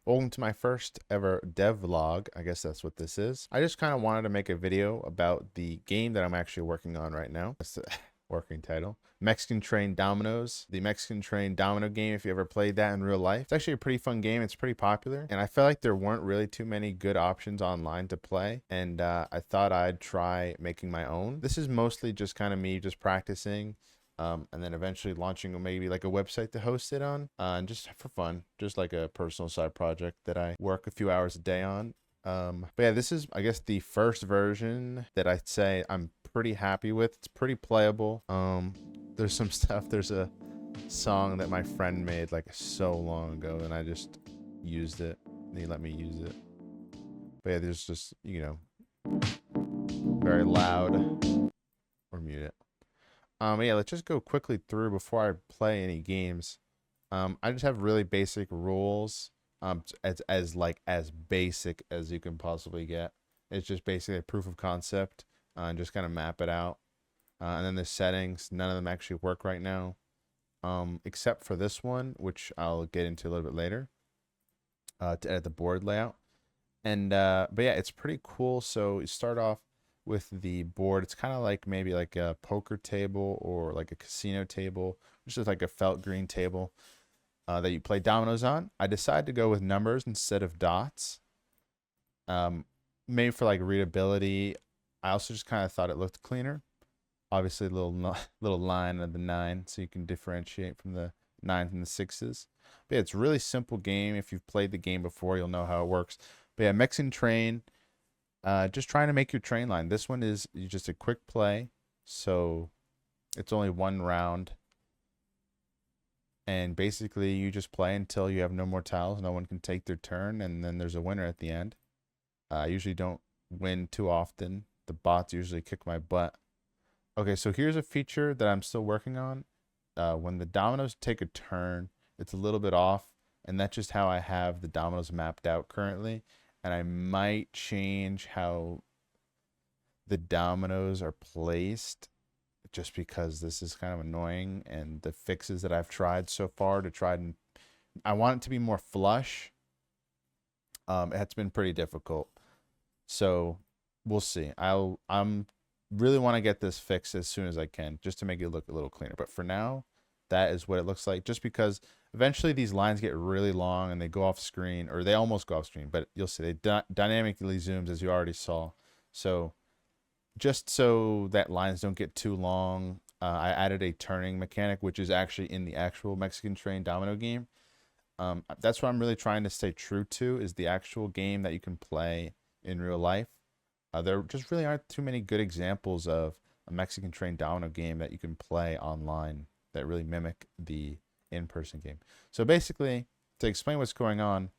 Welcome to my first ever devlog. I guess that's what this is. I just kind of wanted to make a video about the game that I'm actually working on right now. That's the working title. Mexican Train Dominoes. The Mexican Train Domino game, if you ever played that in real life. It's actually a pretty fun game. It's pretty popular. And I felt like there weren't really too many good options online to play. And I thought I'd try making my own. This is mostly just kind of me just practicing. And then eventually launching maybe like a website to host it on, and just for fun, just like a personal side project that I work a few hours a day on. But yeah, this is, I guess, the first version that I'd say I'm pretty happy with. It's pretty playable. There's some stuff. There's a song that my friend made like so long ago, and I just used it. And he let me use it. But yeah, there's just, very loud, or mute it. Yeah, let's just go quickly through before I play any games. I just have really basic rules. As basic as you can possibly get. It's just basically a proof of concept, and just kind of map it out. And then the settings, none of them actually work right now, except for this one, which I'll get into a little bit later. To edit the board layout. And but yeah, it's pretty cool. So you start off with the board. It's kind of like maybe like a poker table or like a casino table, which is like a felt green table that you play dominoes on. I decided to go with numbers instead of dots. Maybe for like readability. I also just kind of thought it looked cleaner. Obviously, a little line of the 9, so you can differentiate from the 9s and the 6s. But yeah, it's a really simple game. If you've played the game before, you'll know how it works. But yeah, Mexican Train. Just trying to make your train line. This one is just a quick play, so it's only one round. And basically, you just play until you have no more tiles. No one can take their turn, and then there's a winner at the end. I usually don't win too often. The bots usually kick my butt. Okay, so here's a feature that I'm still working on. When the dominoes take a turn, it's a little bit off, and that's just how I have the dominoes mapped out currently. And I might change how the dominoes are placed just because this is kind of annoying, and the fixes that I've tried so far to try and I want it to be more flush. It's been pretty difficult. So we'll see. I'm really want to get this fixed as soon as I can just to make it look a little cleaner. But for now, that is what it looks like, just because eventually these lines get really long and they go off screen, or they almost go off screen, but you'll see they dynamically zooms, as you already saw. So just so that lines don't get too long, I added a turning mechanic, which is actually in the actual Mexican Train Domino game. That's what I'm really trying to stay true to, is the actual game that you can play in real life. There just really aren't too many good examples of a Mexican Train Domino game that you can play online that really mimic the in-person game. So basically, to explain what's going on,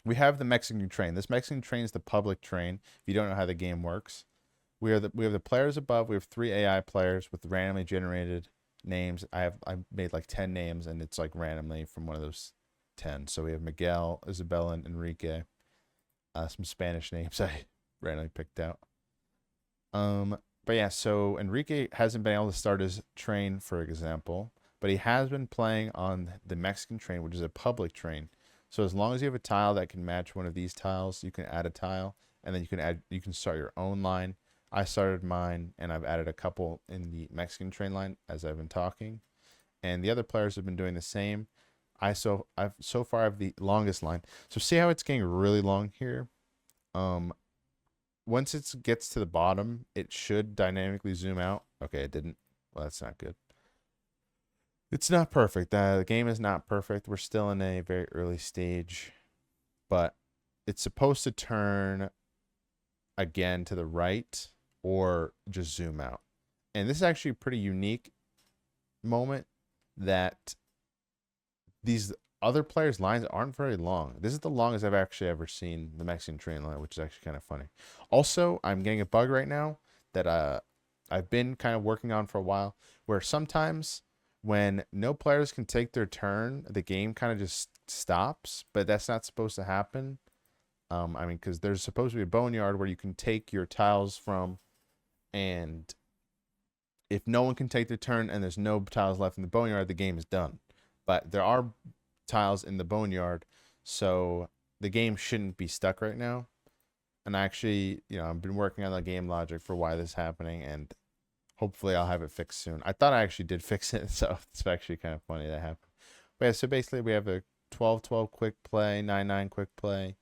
we have the Mexican Train. This Mexican Train is the public train. If you don't know how the game works, we have the players above. We have 3 AI players with randomly generated names. I made like 10 names, and it's like randomly from one of those 10. So we have Miguel, Isabella, and Enrique. Some Spanish names I randomly picked out. But yeah, so Enrique hasn't been able to start his train, for example, but he has been playing on the Mexican Train, which is a public train. So as long as you have a tile that can match one of these tiles, you can add a tile, and then you can start your own line. I started mine, and I've added a couple in the Mexican Train line as I've been talking, and the other players have been doing the same. I've so far have the longest line. So see how it's getting really long here. Um, Once it gets to the bottom, it should dynamically zoom out. Okay, it didn't. Well, that's not good. It's not perfect. The game is not perfect. We're still in a very early stage, but it's supposed to turn again to the right or just zoom out. And this is actually a pretty unique moment that these other players' lines aren't very long. This is the longest I've actually ever seen the Mexican Train line, which is actually kind of funny. Also, I'm getting a bug right now that I've been kind of working on for a while, where sometimes when no players can take their turn, the game kind of just stops, but that's not supposed to happen. I mean, because there's supposed to be a boneyard where you can take your tiles from, and if no one can take their turn and there's no tiles left in the boneyard, the game is done. But there are tiles in the boneyard, So the game shouldn't be stuck right now. And actually, I've been working on the game logic for why this is happening, and hopefully I'll have it fixed soon. I thought I actually did fix it, so it's actually kind of funny that happened. But yeah, so basically we have a 12-12 quick play, 9-9 quick play,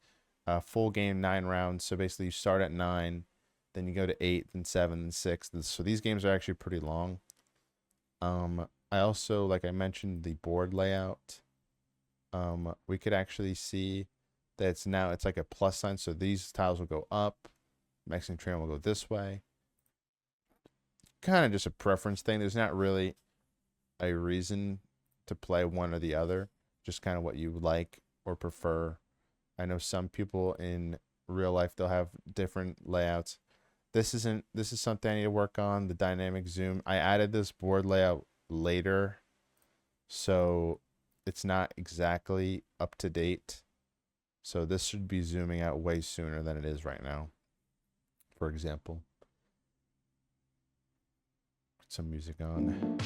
full game 9 rounds. So basically you start at 9, then you go to 8, then 7, then 6. So these games are actually pretty long. I also, like I mentioned, the board layout. We could actually see that it's like a plus sign. So these tiles will go up. Mexican train will go this way. Kind of just a preference thing. There's not really a reason to play one or the other. Just kind of what you like or prefer. I know some people in real life, they'll have different layouts. This is something I need to work on, the dynamic zoom. I added this board layout later, so it's not exactly up to date. So this should be zooming out way sooner than it is right now, for example. Put some music on.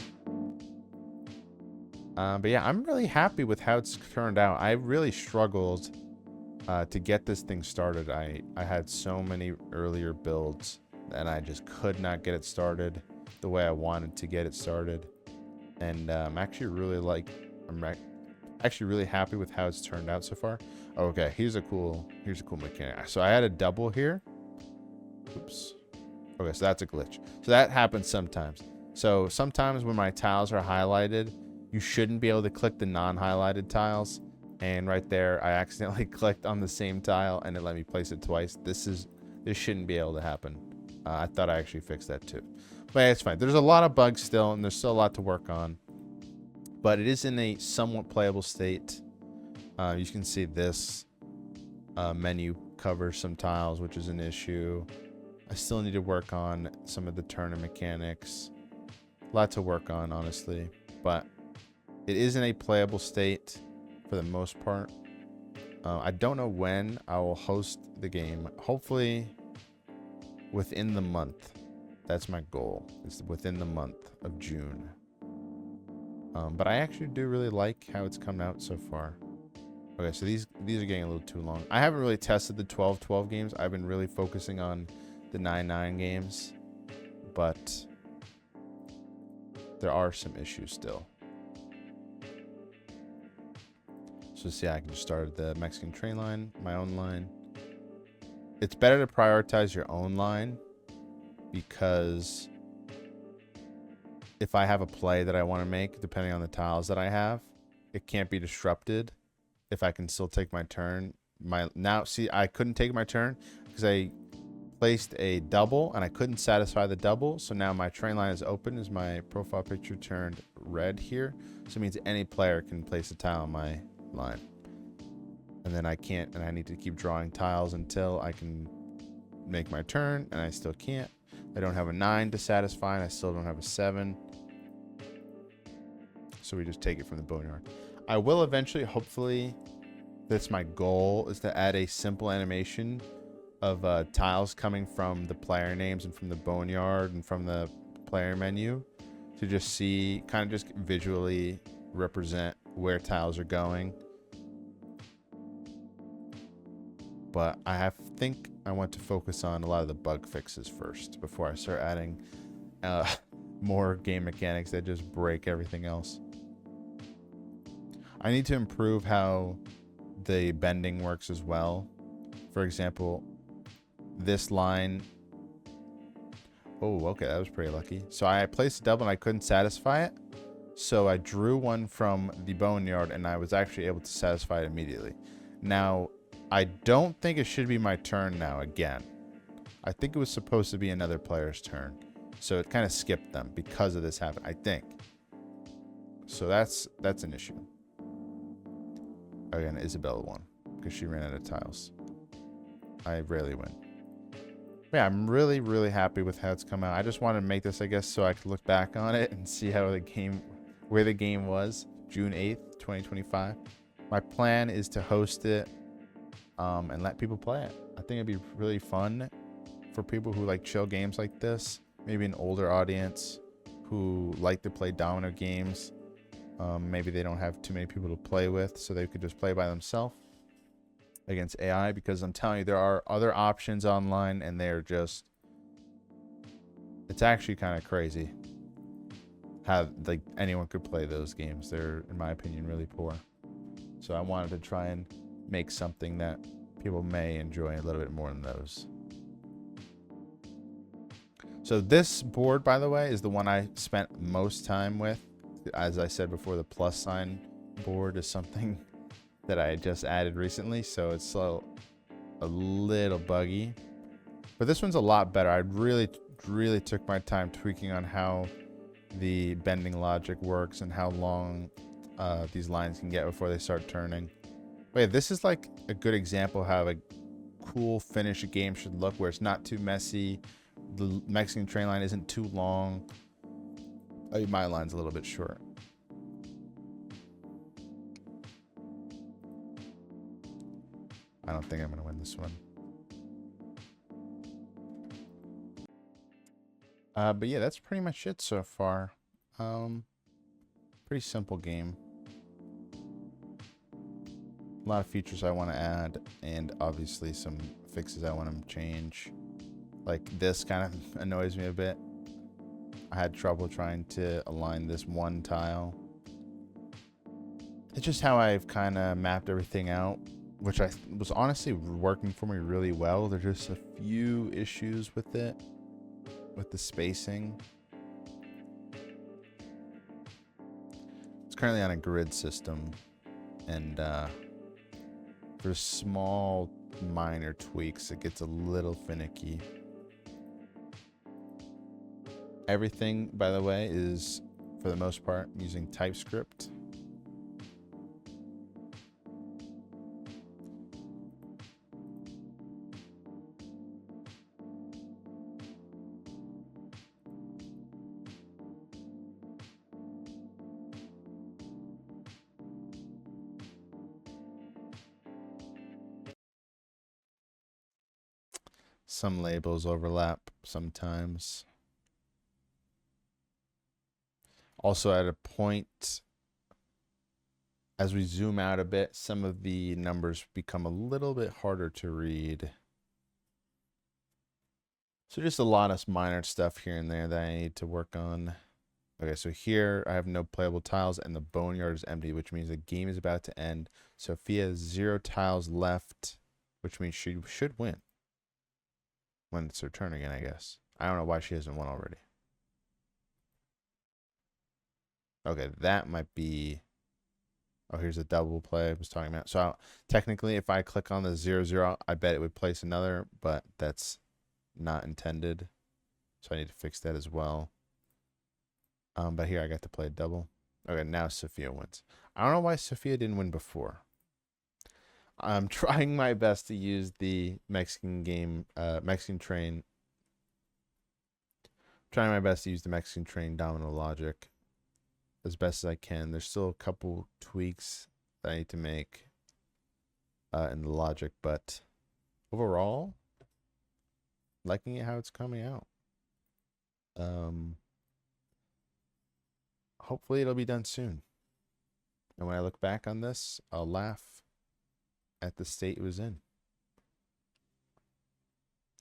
But yeah, I'm really happy with how it's turned out. I really struggled to get this thing started. I had so many earlier builds and I just could not get it started the way I wanted to get it started. And I'm actually really happy with how it's turned out so far. Okay, here's a cool mechanic. So I had a double here. Oops. Okay, so that's a glitch. So that happens sometimes. So sometimes when my tiles are highlighted, you shouldn't be able to click the non-highlighted tiles. And right there, I accidentally clicked on the same tile and it let me place it twice. This shouldn't be able to happen. I thought I actually fixed that too. But yeah, it's fine. There's a lot of bugs still, and there's still a lot to work on. But it is in a somewhat playable state. You can see this menu covers some tiles, which is an issue. I still need to work on some of the turner mechanics. A lot to work on, honestly. But it is in a playable state for the most part. I don't know when I will host the game. Hopefully within the month. That's my goal. It's within the month of June. But I actually do really like how it's come out so far. Okay, so these are getting a little too long. I haven't really tested the 12-12 games. I've been really focusing on the 9-9 games. But there are some issues still. So see, I can just start the Mexican train line, my own line. It's better to prioritize your own line, because if I have a play that I want to make, depending on the tiles that I have, it can't be disrupted if I can still take my turn. I couldn't take my turn because I placed a double and I couldn't satisfy the double. So now my train line is open. Is my profile picture turned red here? So it means any player can place a tile on my line. And then I can't, and I need to keep drawing tiles until I can make my turn, and I still can't. I don't have a 9 to satisfy, and I still don't have a 7. So we just take it from the boneyard. I will eventually, hopefully, that's my goal, is to add a simple animation of tiles coming from the player names and from the boneyard and from the player menu to just see, kind of just visually represent where tiles are going. But I think I want to focus on a lot of the bug fixes first before I start adding more game mechanics that just break everything else. I need to improve how the bending works as well. For example, this line. Oh, okay, that was pretty lucky. So I placed a double and I couldn't satisfy it. So I drew one from the boneyard and I was actually able to satisfy it immediately. Now, I don't think it should be my turn now again. I think it was supposed to be another player's turn. So it kind of skipped them because of this happened, I think. So that's an issue. Again, Isabella won because she ran out of tiles. I rarely win. But yeah, I'm really, really happy with how it's come out. I just wanted to make this, I guess, so I could look back on it and see how where the game was, June 8th, 2025. My plan is to host it and let people play it. I think it'd be really fun for people who like chill games like this. Maybe an older audience who like to play domino games. Maybe they don't have too many people to play with, so they could just play by themselves. against AI, because I'm telling you, there are other options online and they're just, it's actually kind of crazy how like anyone could play those games. They're, in my opinion, really poor. So I wanted to try and make something that people may enjoy a little bit more than those. So this board, by the way, is the one I spent most time with. As I said before, the plus sign board is something that I just added recently, so it's a little buggy. But this one's a lot better. I really took my time tweaking on how the bending logic works and how long these lines can get before they start turning. Wait, this is like a good example of how a cool finished game should look, where it's not too messy. The Mexican train line isn't too long. Oh, my line's a little bit short. I don't think I'm going to win this one. But yeah, that's pretty much it so far. Pretty simple game. A lot of features I want to add, and obviously some fixes I want to change. Like this kind of annoys me a bit. I had trouble trying to align this one tile. It's just how I've kind of mapped everything out, which I was honestly working for me really well. There's just a few issues with it, with the spacing. It's currently on a grid system, and for small minor tweaks, it gets a little finicky. Everything, by the way, is for the most part using TypeScript. Some labels overlap sometimes. Also, at a point, as we zoom out a bit, some of the numbers become a little bit harder to read. So just a lot of minor stuff here and there that I need to work on. Okay, so here I have no playable tiles and the boneyard is empty, which means the game is about to end. Sophia has 0 tiles left, which means she should win when it's her turn again, I guess. I don't know why she hasn't won already. Okay, that might be... Oh, here's a double play I was talking about. So technically, if I click on the 0-0, I bet it would place another, but that's not intended. So I need to fix that as well. But here I got to play a double. Okay, now Sophia wins. I don't know why Sophia didn't win before. I'm trying my best to use the Mexican train. Trying my best to use the Mexican train domino logic as best as I can. There's still a couple tweaks that I need to make in the logic, but overall, liking it how it's coming out. Hopefully it'll be done soon. And when I look back on this, I'll laugh at the state it was in.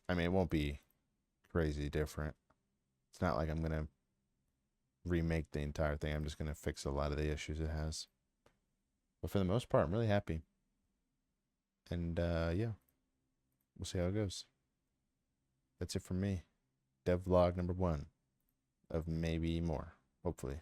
I mean, it won't be crazy different. It's not like I'm going to remake the entire thing. I'm just going to fix a lot of the issues it has. But for the most part, I'm really happy. And yeah, we'll see how it goes. That's it from me. Devlog number 1 of maybe more, hopefully.